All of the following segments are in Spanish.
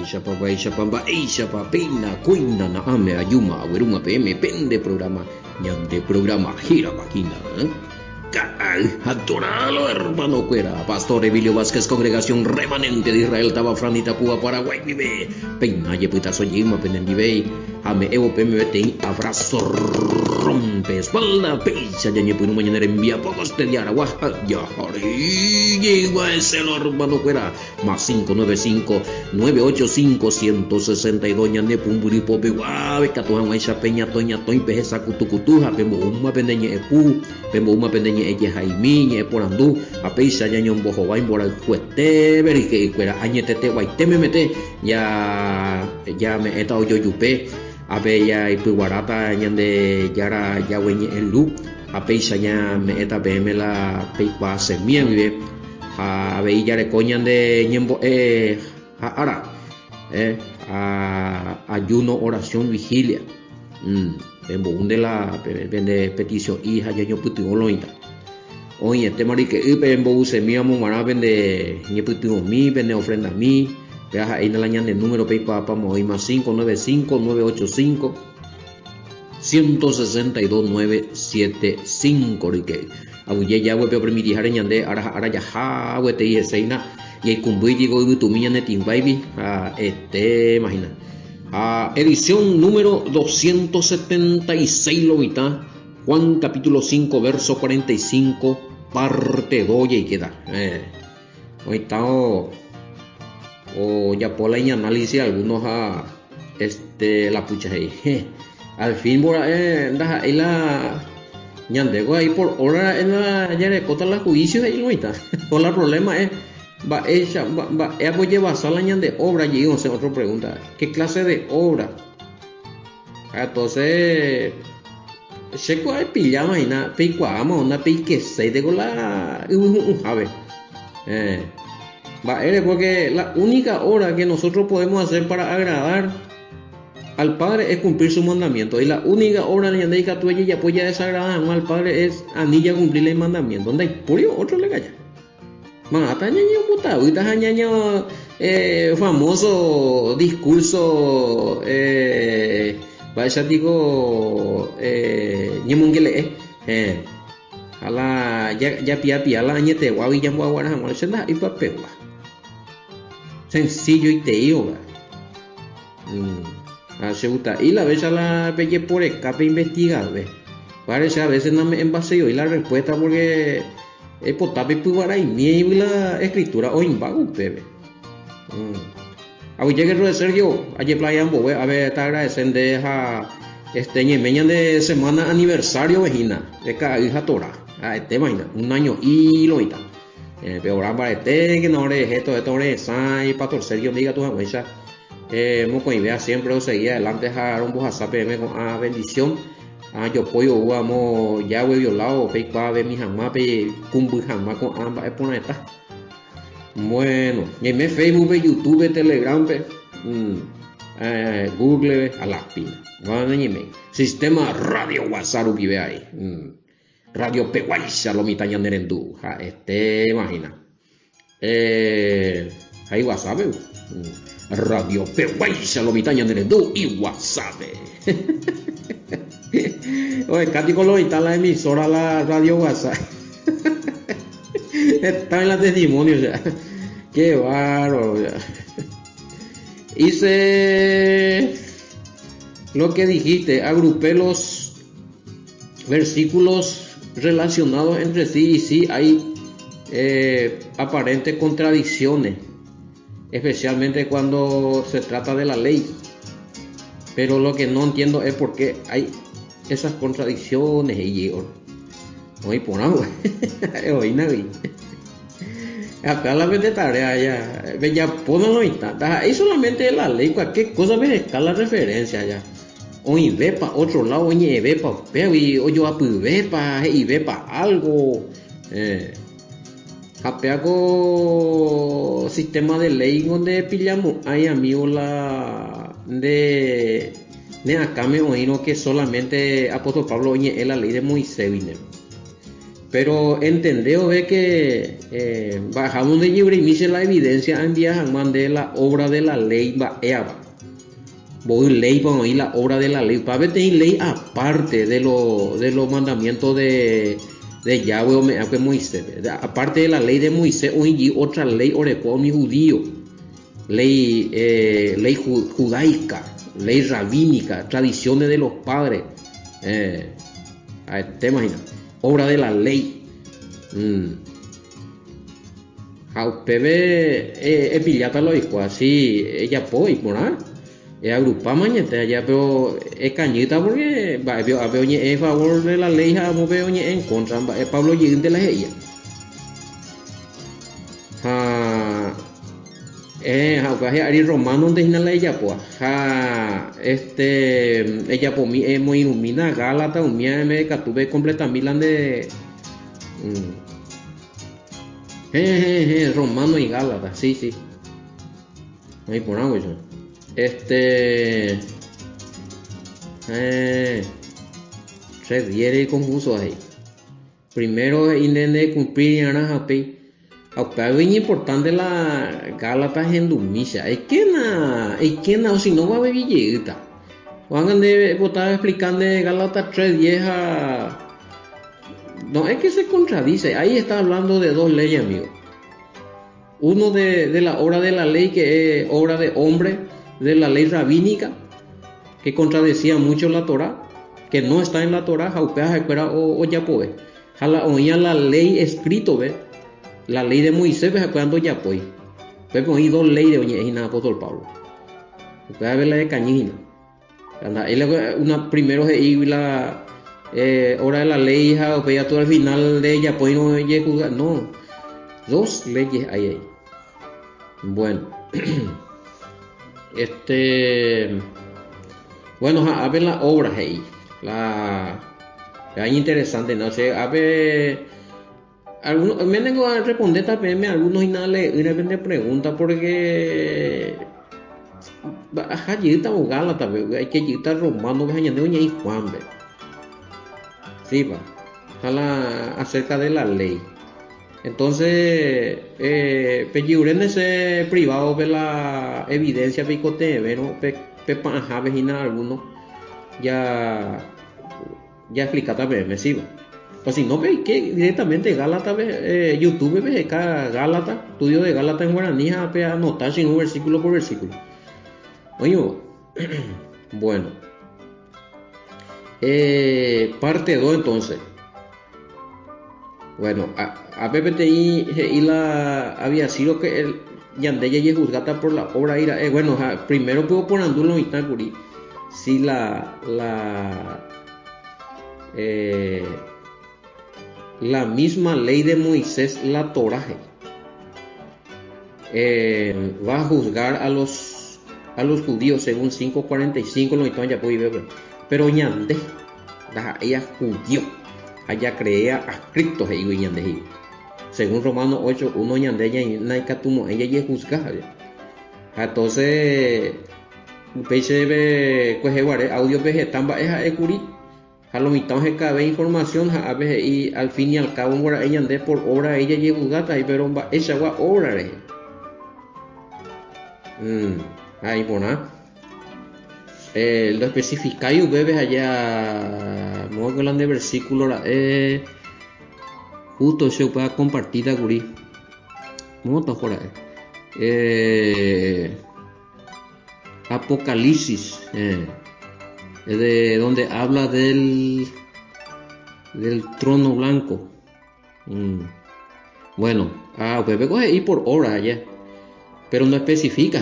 Isha Pamba, Isha Papina, Cuina, Naame, Ayuma, Weruma PM, Pende programa, Ñande programa, Gira Maquina, adorado hermano Cuera, Pastor Emilio Vázquez, Congregación Remanente de Israel, Tabafranita, Púa, Paraguay, vive, Peina, Yepita, Soyima, Penendibey, Ame, Evo, PMBTI, abrazo, rompe, espalda, Peisa, Yañepunu, mañana envía, pocos de Diara, ya, llegua ese hermano Cuera, más 595-985-162, Ñande, Pumburi, Pope, Guave, Catuan, Maisha, Peña, Toña, Toy, Pejesa, Cutucutuja, Pembo, Uma, Pendeñe, Epu, Pembo, Uma, Pendeñe, Ella, Jaimiñe, Porandú, a Peisa, Yañon, Bojobain, Boral, Cueste, Verique, Cuera, Añetete, Guaite, me mete, ya me he estado yo, Yupe, a Bella y Puguarata, Ñande, Yara, Yagüeñe, el Lu, a Peisa, ya me eta, BM, la Peicua, Semien, vive, a Bella, de Coñan de Ñembo, Ara, ayuno, oración, vigilia, un de la petición, hija, ya yo puti oloita. Oye, este marique, en se mi amo mara vende, ni puti mi, vende ofrenda a mí, veas ahí en la ñan de número PayPal, vamos hoy más 595-985-162-975, rique. Abuye ya voy a permitir a ñande, ahora ya ja, te dije seina, y el cumbuy llegó y tu miña netin baby, imagina. Edición número 276, Lobita, Juan capítulo 5, verso 45, parte 2, y queda. Hoy está, ya por la análisis, algunos la pucha ahí. Al fin, ahí la ñandego ahí por hora en la ya le cota la juicio ahí, Lobita. Por el problema es. Voy a basar la de obra y no sé, otra pregunta, ¿qué clase de obra? Entonces checo hay pillama y nada, picuama, una pique se de la a ver, porque la única obra que nosotros podemos hacer para agradar al Padre es cumplir su mandamiento, y la única obra de que tú ya apoya desagradar al Padre es anilla cumplir el mandamiento, donde hay purio otro le calla. Mata ñaño puta, ahorita ñaño famoso discurso vaya digo ñemungele ala ya pia la ñete guavi ya guara jamás senda y papel sencillo y te digo hace gusta y la vez a la pelle por escape investigar ve parece a veces no me envaseo y la respuesta porque potape puguara y mi la escritura o imbago bebé. Aunque llegue de Sergio, ayer playa en Bobe, a ver, está agradeciendo a ñemeña de semana aniversario vejina, de cada hija tora, imagina, un año y lo está. Pero ahora que no eres esto eres y Pastor Sergio diga tu abuela, moco y vea siempre o seguía adelante a un WhatsApp con bendición. Yo pollo vamos ya voy violado peicua ve mi jamás pe cumbu jamás con ambas es por esta bueno y me Facebook YouTube Telegram Google a la pina bueno y sistema radio WhatsApp vive ahí radio peguaisa lo mitaña nerendú imagina ahí WhatsApp radio peguaisa lo mitaña nerendú y WhatsApp. Oye, Katy Colón está la emisora, la radio WhatsApp. Está en la testimonio ya. Qué bárbaro ya. Hice lo que dijiste, agrupé los versículos relacionados entre sí y sí hay aparentes contradicciones, especialmente cuando se trata de la ley. Pero lo que no entiendo es por qué hay esas contradicciones y hoy por agua hoy nadie acá la vez de tarea ya ponlo ahí solamente la ley cualquier cosa me escala referencia ya hoy ve para otro lado hoy ve para feo y hoy yo ve para y ve para algo Japeaco sistema de ley donde pillamos hay amigos la de acá me oído que solamente apóstol Pablo oye es la ley de Moisés vine Pero entendeo ve que bajamos de Yibrimice la evidencia en Viajamán de la obra de la ley va Eaba. Voy ley para oír la obra de la ley. Para ver tener ley aparte de los mandamientos de Yahweh o de Moisés. Aparte de la ley de Moisés, hoy otra ley oreco mi judío. Ley judaica, ley rabínica, tradiciones de los padres. ¿Te imaginas? Obra de la ley. Jaupebe epillata lo dijo así, ella puede ignorar. Agrupa mañana ya, pero es cañita porque veo a favor de la ley, vamos veo en contra. Pablo Yiguin de la ella. Ari romano donde la ella pues ella por mí es muy ilumina Gálata un mía me catuve completamente romano y Gálata sí ahí por algo eso se diere confuso ahí primero intende cumplir y japi aunque es importante la Gálatas en Dumisa es que na o si no va a beber lleguita van de botar explicando Gálatas 3:10 no es que se contradice ahí está hablando de dos leyes amigo uno de la obra de la ley que es obra de hombre de la ley rabínica que contradecía mucho la Torá que no está en la Torá jaupea espera o ya puede oía la ley escrito ve la ley de Moisés ve cuando ya pues hay dos leyes de oñejina apóstol Pablo puede ver la de Cañina una primero se la hora de la ley o ya todo al final de ella pues no dos leyes hay ahí bueno bueno a ver las obras ahí es interesante no sé a ver algunos me tengo a responder también algunos y nada le pregunta porque ajá llegita o Gálata hay que llegar romano que añade uña y Juan ve sí va acerca de la ley entonces peyuren ese privado ve la evidencia picote no pepa ajá vejina algunos ya explica también me sirve pues si no ve que directamente Gálata YouTube ve acá Gálata estudio de Gálata en guaraní a anotar sin un versículo por versículo oye bueno parte 2 entonces bueno a PPTI y la había sido que el Yandella y juzgata por la obra ira bueno primero puedo poner andulo y tacuri si la misma ley de Moisés la Toraje va a juzgar a los judíos según 5:45 lo ya puede ver pero ñande ella judío allá creía a Cristo según Romanos 8:1 ñande ella naikatumo ella ya juzga entonces pese audio vegetamba es ecuri a lo mitad de cada información a veces y al fin y al cabo ella ande por obra ella lleva gata y pero esa va obra ahí por nada lo especifica y bebes allá no que de versículo justo se puede compartir a guri moto por ahí Apocalipsis de donde habla del trono blanco bueno bebe coge ir por hora allá pero no especifica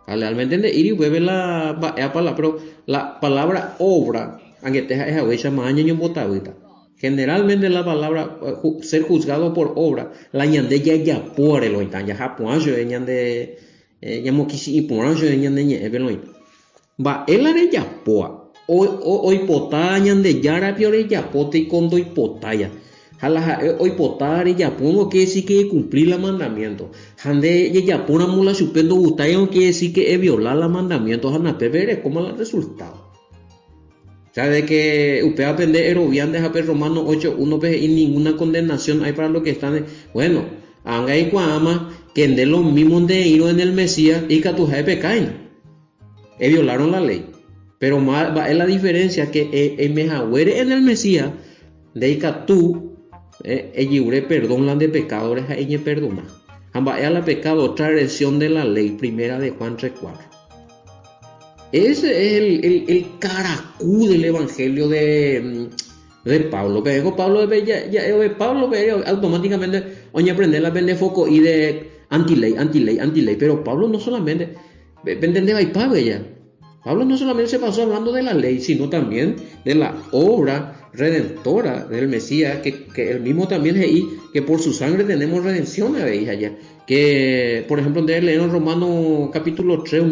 realmente de ir y bebe la palabra pero la palabra obra aunque te es más año botavita generalmente la palabra ser juzgado por obra la ñande ya por el oitan ya japonés ñande llamo kisi y por ancho ñande ñe va el are ya poa hoy potañan de yara piore ya pote y condo y potaya jala hoy potare ya pongo que sí que cumplir el mandamiento hande ya pona mula supendo gustaya que sí que violar los mandamientos hana pevere como el resultado O sea, de que usted aprende Erobian de Japón Romano 8:1 y ninguna condenación hay para los que están. Bueno, anga y cuama, que de los mismos de ir en el Mesías y Catuja de Pecain. Violaron la ley. Pero más es la diferencia que el Mejahuere en el Mesías, de Icatú, Ejiure perdón la de pecadores a ella perdona. Amba es la pecado, otra versión de la ley, primera de Juan 3:4. Ese es el caracú del evangelio de Pablo. Pero Pablo, Pablo automáticamente, oye, aprender la vende foco y de antiley. Pero Pablo no solamente, ¿entendés? Pablo no solamente se pasó hablando de la ley, sino también de la obra redentora del Mesías, que él mismo también es ahí, que por su sangre tenemos redención, allá. Que, por ejemplo, de leer en Romanos capítulo 3,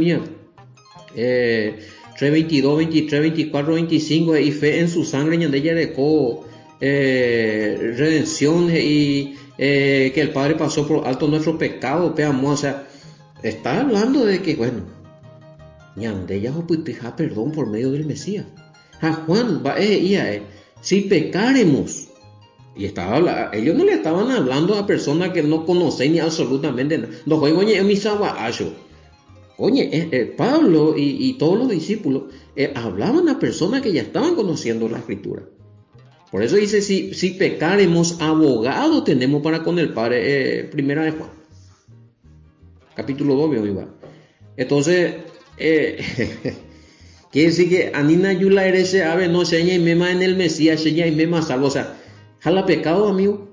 3, 22, 23, 24, 25, y fe en su sangre y en ella dejó redención y que el Padre pasó por alto nuestro pecado, o sea, está hablando de que, bueno, ñandella oputija perdón por medio del Mesías. A Juan va si pecaremos, y ellos no le estaban hablando a personas que no conocen ni absolutamente nada. No juego en mi sabayo. Oye, Pablo y todos los discípulos hablaban a personas que ya estaban conociendo la Escritura. Por eso dice, si pecaremos, abogado tenemos para con el Padre. Primera de Juan, capítulo 2, iba. Entonces, quiere decir que Anina Yula eres ave no seña y mema en el Mesías, seña y mema salvo. O sea, jala pecado, amigo.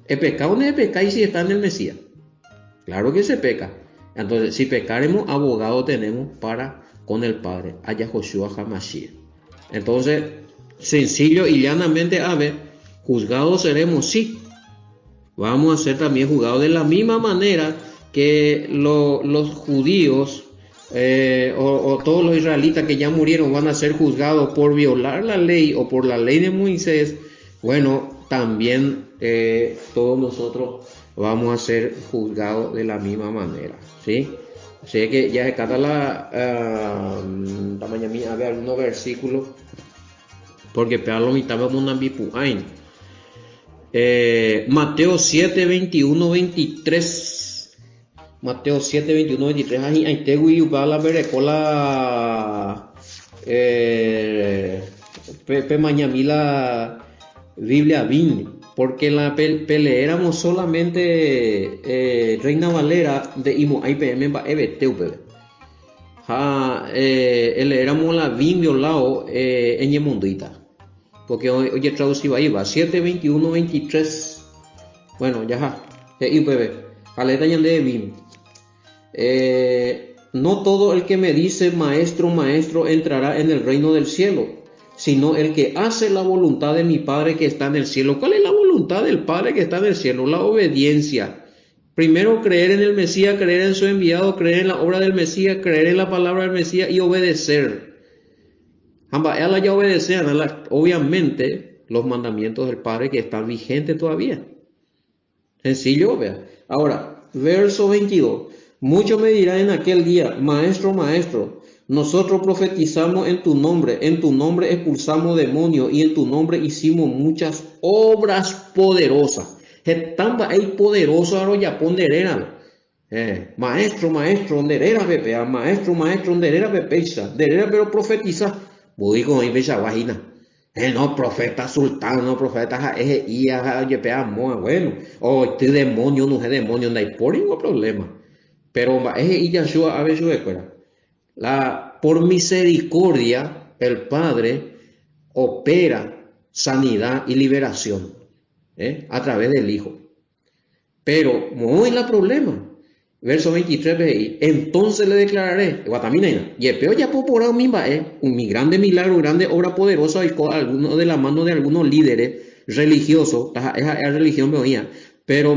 El pecado no es pecado y si está en el Mesías. Claro que se peca. Entonces, si pecaremos, abogado tenemos para con el Padre, allá Joshua Hamashiach. Entonces, sencillo y llanamente, a ver, juzgados seremos, sí. Vamos a ser también juzgados de la misma manera que los judíos o todos los israelitas que ya murieron van a ser juzgados por violar la ley o por la ley de Moisés. Bueno, también todos nosotros vamos a ser juzgados de la misma manera, ¿sí? Así que ya se cata mañana había algunos versículos, porque pegarlo mitad vamos a bipuain. Mateo 7, 21, 23. Mateo 7, 21, 23. Ahí te voy a la verecola. Pepe mañana Biblia Vin. Porque la peleáramos solamente Reina Valera de Imo IPM va EBTUPB. Éramos la Vin violado en Yemondita. Porque hoy traducido ahí va 7, 21, 23. Bueno, ya IPB. Jaleta de Vin. No todo el que me dice maestro, maestro entrará en el reino del cielo, sino el que hace la voluntad de mi Padre que está en el cielo. ¿Cuál es la voluntad del Padre que está en el cielo? La obediencia. Primero creer en el Mesías, creer en su enviado, creer en la obra del Mesías, creer en la palabra del Mesías y obedecer. Ambas ya obedecen, obviamente, los mandamientos del Padre que están vigentes todavía. Sencillo, vea. Ahora, verso 22. Muchos me dirán en aquel día, maestro, maestro, nosotros profetizamos en tu nombre expulsamos demonios y en tu nombre hicimos muchas obras poderosas. Estamba hay poderoso ahora ya ponderera. Maestro, onderera pepe, maestro, onderera pepeisa, derera pero profetiza. Voy con ahí pecha vagina. No, profeta sultán, no, profeta ia yepea moa, bueno, este demonio no es demonio, no hay por ningún problema. Pero Yahshua a veces escuela. Por misericordia, el Padre opera sanidad y liberación a través del Hijo. Pero no es el problema. Verso 23, entonces le declararé, Guatamina, Yepeo ya por un grande milagro, grande obra poderosa, y alguno de la mano de algunos líderes religiosos, esa religión me oía. Pero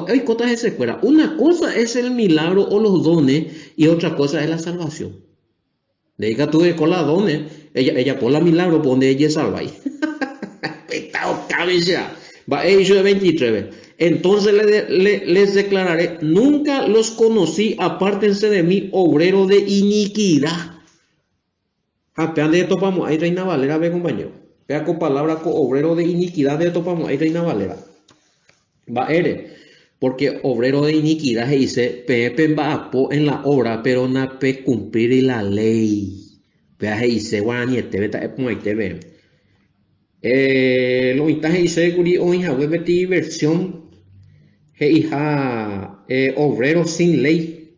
hay cosas de secuela. Una cosa es el milagro o los dones y otra cosa es la salvación. De ahí que tú con la dones, ella por la milagro, donde ella salva ahí. Va, Hechos 23. Entonces les declararé, nunca los conocí, apártense de mí, obrero de iniquidad. Pean de topamos ahí Reina Valera, ve compañero. Vea con palabra con obrero de iniquidad de topamos ahí Reina Valera. Va ere. Porque obrero de iniquidad se dice, pepe va en la obra, pero na pe cumplir la ley. Vea se dice, guaraní, este beta es como este ve. Lo que dice, curi, o hija, web versión, hija, obrero sin ley.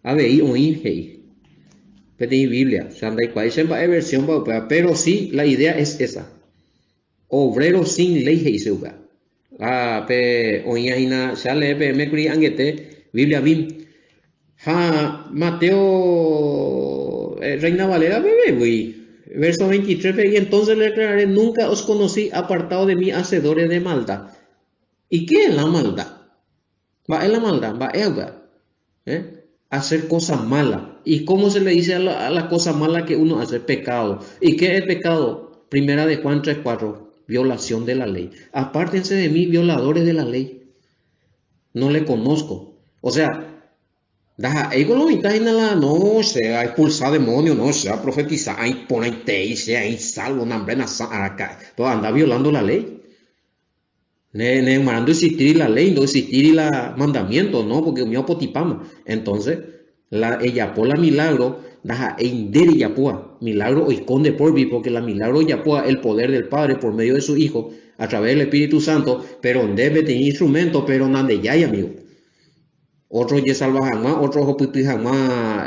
ABI, oír, hey. Pedí Biblia, Santa y País en versión, pero sí, la idea es esa. Obrero sin ley, dice uga. Oía ina, sale, me curi angete, Biblia bim. Mateo, Reina Valera, bebé, güey. Verso 23, y entonces le declararé, nunca os conocí apartado de mí, hacedores de maldad. ¿Y qué es la maldad? Es la maldad, hacer cosas malas. ¿Y cómo se le dice a la cosa mala que uno hace? Pecado. ¿Y qué es pecado? Primera de Juan 3:4, violación de la ley. Apártense de mí, violadores de la ley. No le conozco. O sea, no se ha expulsado demonios, no se ha profetizado, ahí pone ahí se ahí salvo, una hambrena acá. Todo anda violando la ley. Ne marando existir la ley, no existir la mandamiento, no, porque mi potipama. Entonces, ella por la milagro, deja einder y yapua. Milagro o esconde por mí, porque la milagro yapua, el poder del Padre por medio de su Hijo, a través del Espíritu Santo, pero debe tener instrumento, pero nande ya, amigo. Otro ye salva jamás, otro opipi jamás,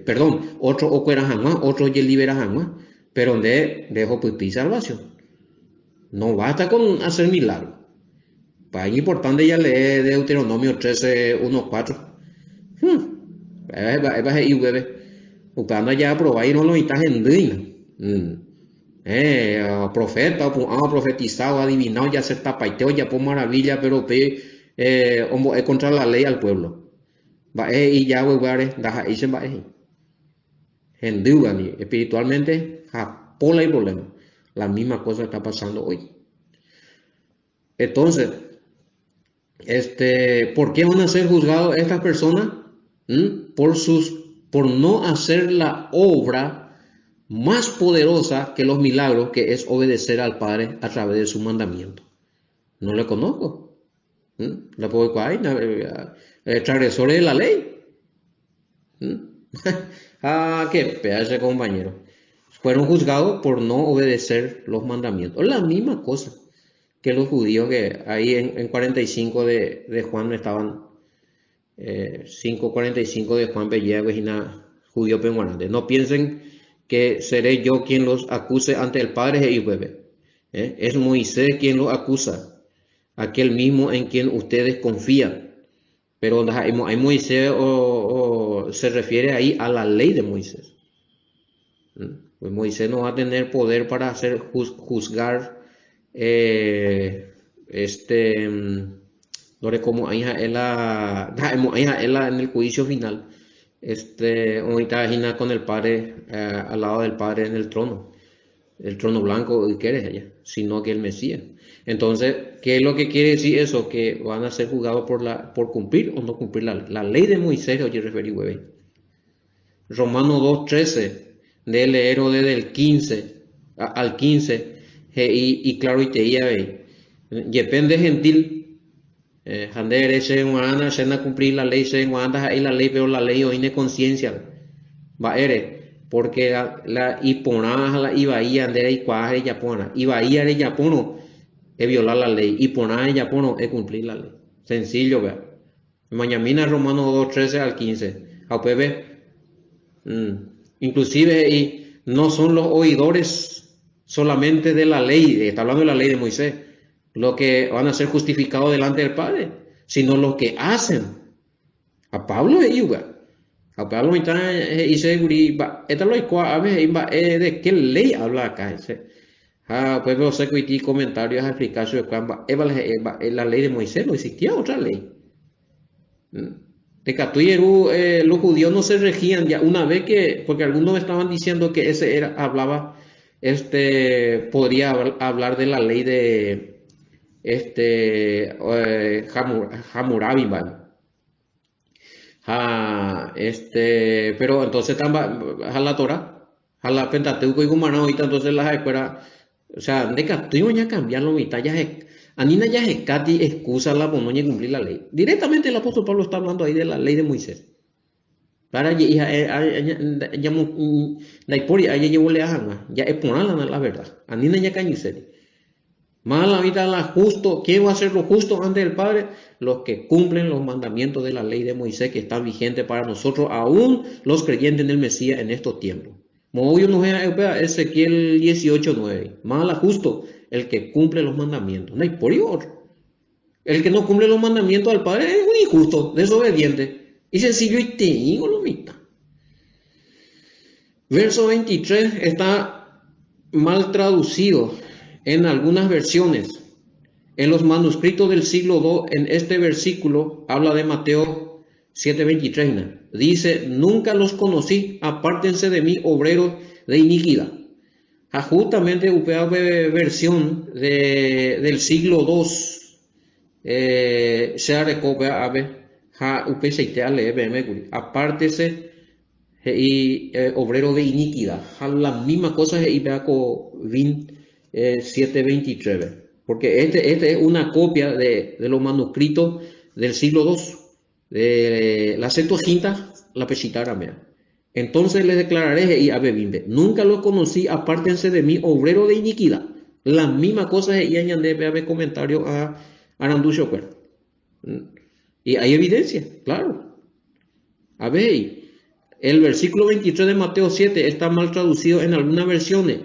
perdón, otro ocuera jamás, otro ye libera jamás, pero de opipi salvación. No basta con hacer milagro. Para es importante ya leer Deuteronomio 13, 1, 4. Es y bebé. Upanda ya probar y no lo estás en digna. Profeta, profetizado, adivinado, ya se tapaiteo, ya por maravilla, pero es contra la ley al pueblo. Y ya, deja y se va en duda, espiritualmente, japola y problema. La misma cosa está pasando hoy. Entonces, ¿por qué van a ser juzgados estas personas? Por no hacer la obra más poderosa que los milagros, que es obedecer al Padre a través de su mandamiento. No le conozco. La transgresores de la ley. Qué pedazo de compañero. Fueron juzgados por no obedecer los mandamientos. La misma cosa que los judíos que ahí en 45 de Juan estaban, 5:45 de Juan Bellea, judío penguanante. No piensen que seré yo quien los acuse ante el Padre y bebé. Es Moisés quien los acusa, aquel mismo en quien ustedes confían. Pero hay Moisés se refiere ahí a la ley de Moisés. Pues Moisés no va a tener poder para hacer juzgar como en el juicio final, ahorita con el Padre, al lado del Padre en el trono blanco y quieres allá, sino que el Mesías. Entonces, ¿qué es lo que quiere decir eso? Que van a ser juzgados por cumplir o no cumplir la ley de Moisés. Oye, referí, bebé. Romanos 2:13, de leer desde el 15 al 15, y claro, y te iba depende gentil, Hander ese guana, se na cumplir la ley, se guanda ahí la ley, pero la ley hoy no conciencia, va porque la iponá, la ibaía, andere y cuaje yapona, ibaía de yapono, es violar la ley, iponá de yapono es cumplir la ley. Sencillo, vea. Mañana Romanos 2:13 al 15, a inclusive y no son los oidores solamente de la ley, está hablando de la ley de Moisés, los que van a ser justificados delante del Padre, sino los que hacen. A Pablo es igual. A Pablo dice, esta lo a veces de qué ley habla acá. Pues veo sé que comentarios a explicar sobre la ley de Moisés, no existía otra ley. De Catuyeru, los judíos no se regían ya una vez porque algunos estaban diciendo que ese hablaba, podría hablar de la ley de Hammurabi, pero entonces a la Torah, a la Pentateuco y Gumarán ahorita entonces las escuelas, o sea, de que ya cambiar la mitad, ya es, Anina ya es Cati excusa la ponoña y cumplir la ley. Directamente el apóstol Pablo está hablando ahí de la ley de Moisés. Para ya ya la historia ya llevó le a ya es ponerla la verdad. Anina ya cañiceri. Más la vida la justo, ¿quién va a ser lo justo ante el Padre? Los que cumplen los mandamientos de la ley de Moisés que están vigentes para nosotros, aún los creyentes en el Mesías en estos tiempos. Movió nos Ezequiel 18:9. Más la justo, el que cumple los mandamientos. No hay por otro. El que no cumple los mandamientos al Padre es un injusto, desobediente. Y sencillo y te digo lo mismo. Verso 23 está mal traducido en algunas versiones. En los manuscritos del siglo II, en este versículo, habla de Mateo 7:23. Dice, nunca los conocí, apártense de mí, obreros de iniquidad. Justamente UPA versión del siglo II, se recopia a ver, apártese y obrero de iniquidad. Las mismas cosas y vea con 7:23. Porque este es una copia de los manuscritos del siglo II, de la Septuaginta, la Peshitta aramea. Entonces les declararé y abebimbe, nunca los conocí, apártense de mí, obrero de iniquidad. Las mismas cosas y añade comentario a Aranducho. Y hay evidencia, claro. A ver, el versículo 23 de Mateo 7 está mal traducido en algunas versiones.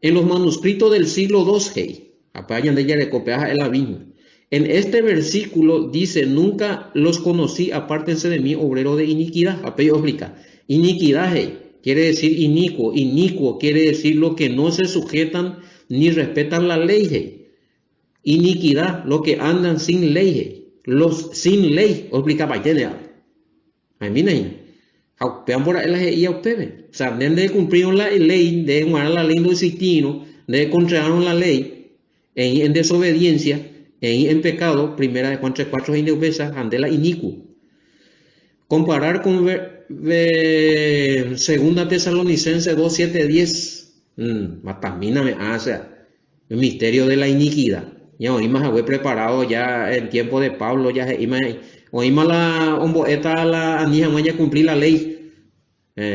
En los manuscritos del siglo II, en este versículo dice, nunca los conocí, apártense de mí, obrero de iniquidad. Explica, iniquidad quiere decir inicuo, inicuo quiere decir lo que no se sujetan ni respetan la ley. Iniquidad, lo que andan sin ley. Los sin ley, explica Paitenia. Vean por ahí la y a ustedes. O sea, de cumplir la ley, de guardar la ley del sistino, de contraer la ley, en desobediencia, en pecado, primera de Juan 3:4, en obesa, andela inicuo. Comparar con segunda Tesalonicenses 2:7-10, también me hace el misterio de la iniquidad. Ya oímos a preparado ya el tiempo de Pablo, ya oímos la omboeta la anija maña cumplir la ley,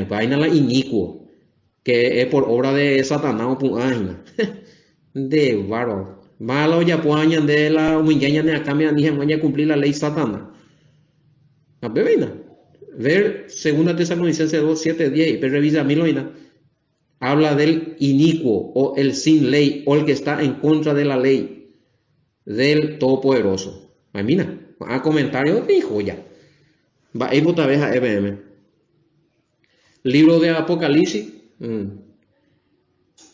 vaina la inicuo, que es por obra de Satanás o puágina. De varo. Malo ya puañan de la humillaña de acá me anija maña cumplir la ley Satanás. A bebina. Ver segunda Tesalonicenses 2:7-10 y revisa Miloina. Habla del inicuo o el sin ley o el que está en contra de la ley del Todopoderoso. Mira, a comentarios dijo ya. Va a ir otra vez a EBM. Libro de Apocalipsis.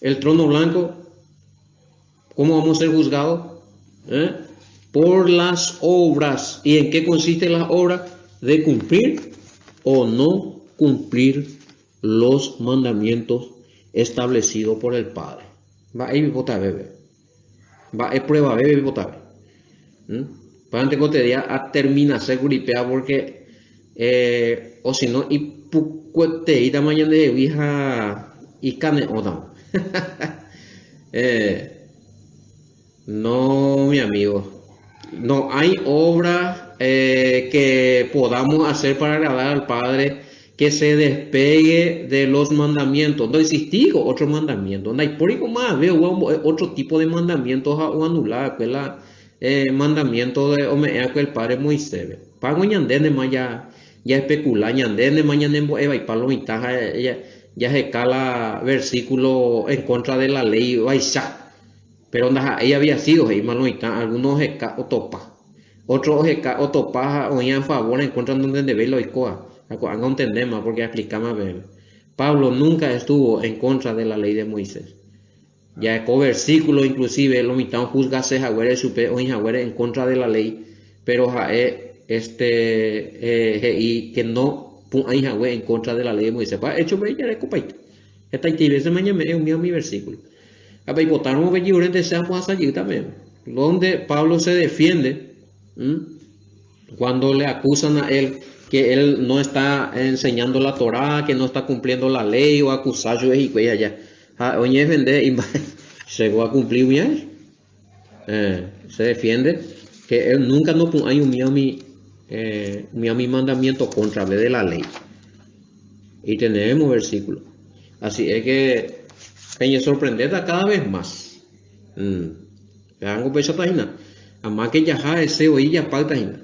El trono blanco. ¿Cómo vamos a ser juzgados? Por las obras. ¿Y en qué consisten las obras? De cumplir o no cumplir los mandamientos establecidos por el Padre. Va a ir a bebé. Va a prueba bebé votar. Para antes que te diga a terminar seguripea porque o si no y pucuete y mañana de vieja y cane oda. No, mi amigo. No hay obra que podamos hacer para agradar al Padre que se despegue de los mandamientos. No existí otro mandamiento. No hay por ahí más. Veo otro tipo de mandamientos o anular. Que la mandamiento de Omea que el Padre Moisés. Pago ñandene más ya especula ñandene mañana en Eva y palo ventaja ya se cala versículo en contra de la ley Baisha. Pero ella había sido algunos otopa, otros otopa oían favor en contra donde debe lo icoa. Haga un tema porque explicamos bien. Pablo nunca estuvo en contra de la ley de Moisés. Ya con versículo inclusive lo mitad juzgase jaguere supe o jaguere en contra de la ley, pero y que no hay jaguere en contra de la ley de Moisés. Para hecho ya de copaito. Esta actividad mañana es mi versículo. A y votaron de seamos allí también, donde Pablo se defiende cuando le acusan a él que él no está enseñando la Torá, que no está cumpliendo la ley o acusar y que allá. Oye, vende y llegó a cumplir bien. Se defiende que él nunca no hay un mi mandamiento contra vez de la ley. Y tenemos versículos. Así es que me sorprende cada vez más. Vean pecha tajina. Además que ya ese hoy ya falta tajina.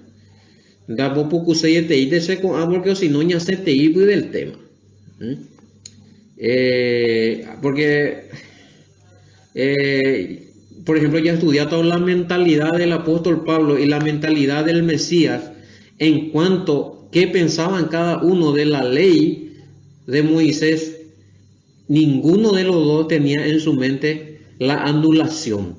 Da poco se te ir de ese con porque si no ya se te ir del tema. Porque por ejemplo, ya he estudiado la mentalidad del apóstol Pablo y la mentalidad del Mesías en cuanto a qué pensaban cada uno de la ley de Moisés. Ninguno de los dos tenía en su mente la anulación.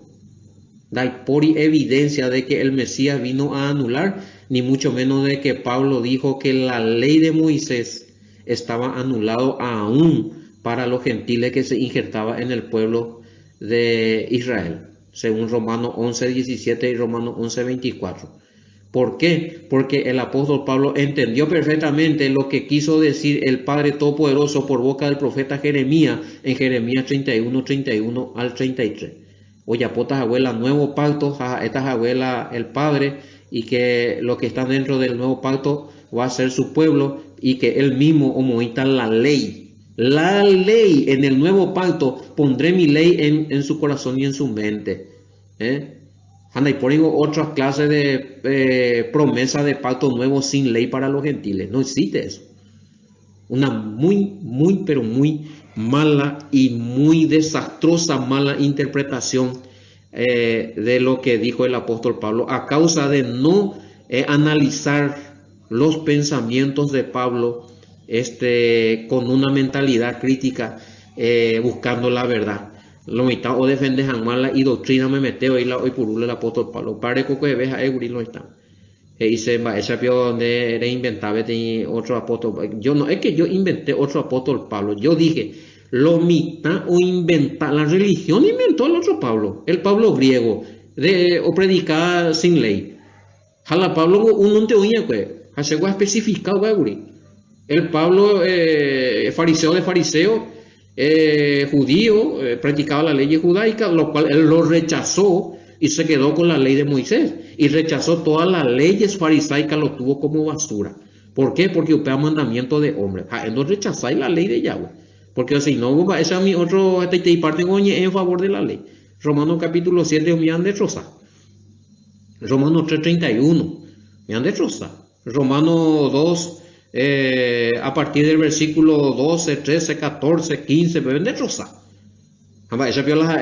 Da por evidencia de que el Mesías vino a anular, ni mucho menos de que Pablo dijo que la ley de Moisés estaba anulado aún para los gentiles que se injertaba en el pueblo de Israel, según Romanos 11:17 y Romanos 11:24. ¿Por qué? Porque el apóstol Pablo entendió perfectamente lo que quiso decir el Padre Todopoderoso por boca del profeta Jeremías en Jeremías 31 al 33. Oye, apotas abuela, nuevo pacto, estas abuela el Padre, y que lo que está dentro del nuevo pacto va a ser su pueblo, y que él mismo homoita la ley. La ley en el nuevo pacto, pondré mi ley en su corazón y en su mente. Y por otras clases de promesa de pacto nuevo sin ley para los gentiles. No existe eso. Una pero muy mala y muy desastrosa mala interpretación de lo que dijo el apóstol Pablo a causa de no analizar los pensamientos de Pablo con una mentalidad crítica, buscando la verdad. Lo mitad o defendes a mala y doctrina me meteo y la hoy por el apóstol Pablo pare coco de veja eguri no está y se va esa pio donde era inventaba otro apóstol. Yo no es que yo inventé otro apóstol Pablo, yo dije lo mitad o inventar la religión inventó el otro Pablo, el Pablo griego o predicar sin ley. Jala Pablo uno te oía pues hace gua especificado eguri. El Pablo fariseo de fariseo, judío, practicaba la ley judaica, lo cual él lo rechazó y se quedó con la ley de Moisés y rechazó todas las leyes farisaicas, lo tuvo como basura. ¿Por qué? Porque upea mandamiento de hombre. No rechazáis la ley de Yahweh, porque si no, ese es mi otro y parte en favor de la ley. Romanos capítulo 7 me han destrozado. Romanos 3:31 me han destrozado. Romanos 2 a partir del versículo 12, 13, 14, 15, me ven destrozado. Esa piola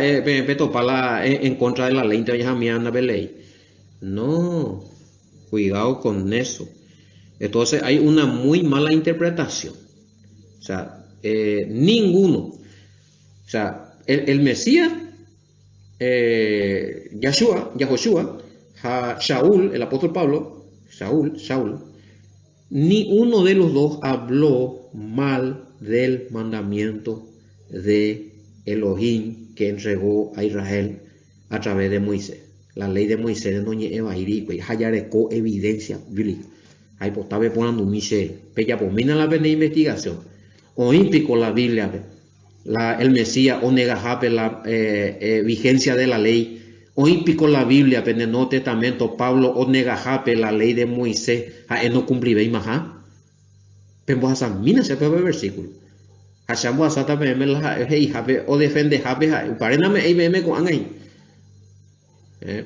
en contra de la ley, no, cuidado con eso. Entonces hay una muy mala interpretación. O sea, ninguno. O sea, el Mesías, Yahushua, Shaul, el apóstol Pablo, Shaul, ni uno de los dos habló mal del mandamiento de Elohim que entregó a Israel a través de Moisés. La ley de Moisés no lleva hayareco evidencia bíblica. Ahí postaba poniendo Michel, pella pomina la pena investigación. O impico la Biblia, el Mesías o negajape la vigencia de la ley. O impico la Biblia, en el Nuevo Testamento, Pablo o negajape la ley de Moisés, a él no cumpliré más. Pero a mina se puede ver versículo. Hacemos a sata o defende jape, paréname IBM con ahí.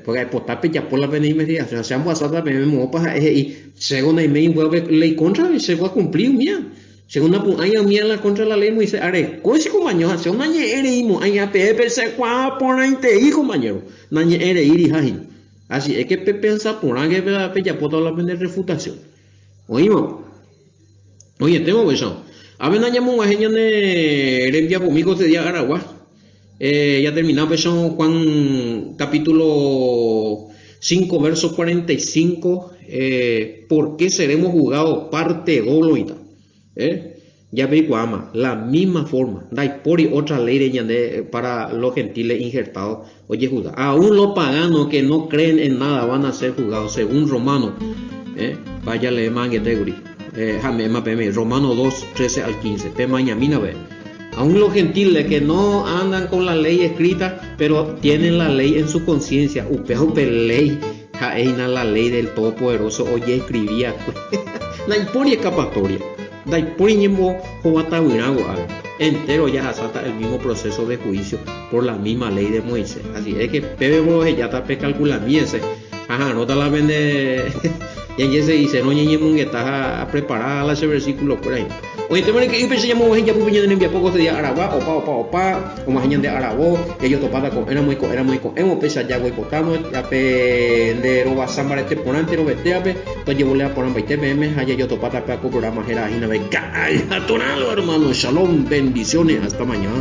Porque hay potape ya por la pena investigación. Hacemos a sata y según la email vuelve ley contra y se va a cumplir mía. Según una mía la contra la ley Moisés, are, cosi compañero, hace un año ereimo, aña pepe se cua por ahí te hijo compañero, nañe ere iri jaji. Así es que pensa por ahí que ya puedo hablar de refutación. Oímos. Oye, tengo eso. A ver, naña mon ajeña ne revia conmigo este día Aragua. Ya terminamos eso Juan capítulo 5 verso 45. ¿Por qué seremos juzgados parte doloita? Ya veis ama la misma forma dai por otra ley para los gentiles injertados. Oye Judá, aún los paganos que no creen en nada van a ser juzgados según Romanos. Vaya le mangue teguri Romano 2, 13 al 15. Pemañamina ve. Aún los gentiles que no andan con la ley escrita, pero tienen la ley en su conciencia. Upe ley, jaeina la ley del Todopoderoso. Oye, escribía. Naipori escapatoria. Daipori ñembo jovatawirago. Entero ya asata el mismo proceso de juicio por la misma ley de Moisés. Así es que Pebebo ya está calculamiense. Ajá, no te la vende. Y se dice, no ñeñemun que está preparada ese versículo por ahí. Oye, te que yo pensé llamó ya pues en envía poco de Araba, opa, o más de Arabo, y yo topada con era muy hemos pesa ya voy potamos, ya pe de roba samba este ponante no vete ape, pues llevo le a poner 20 pm, allá yo topada para programa era y na ve, hermano, shalom, bendiciones, hasta mañana.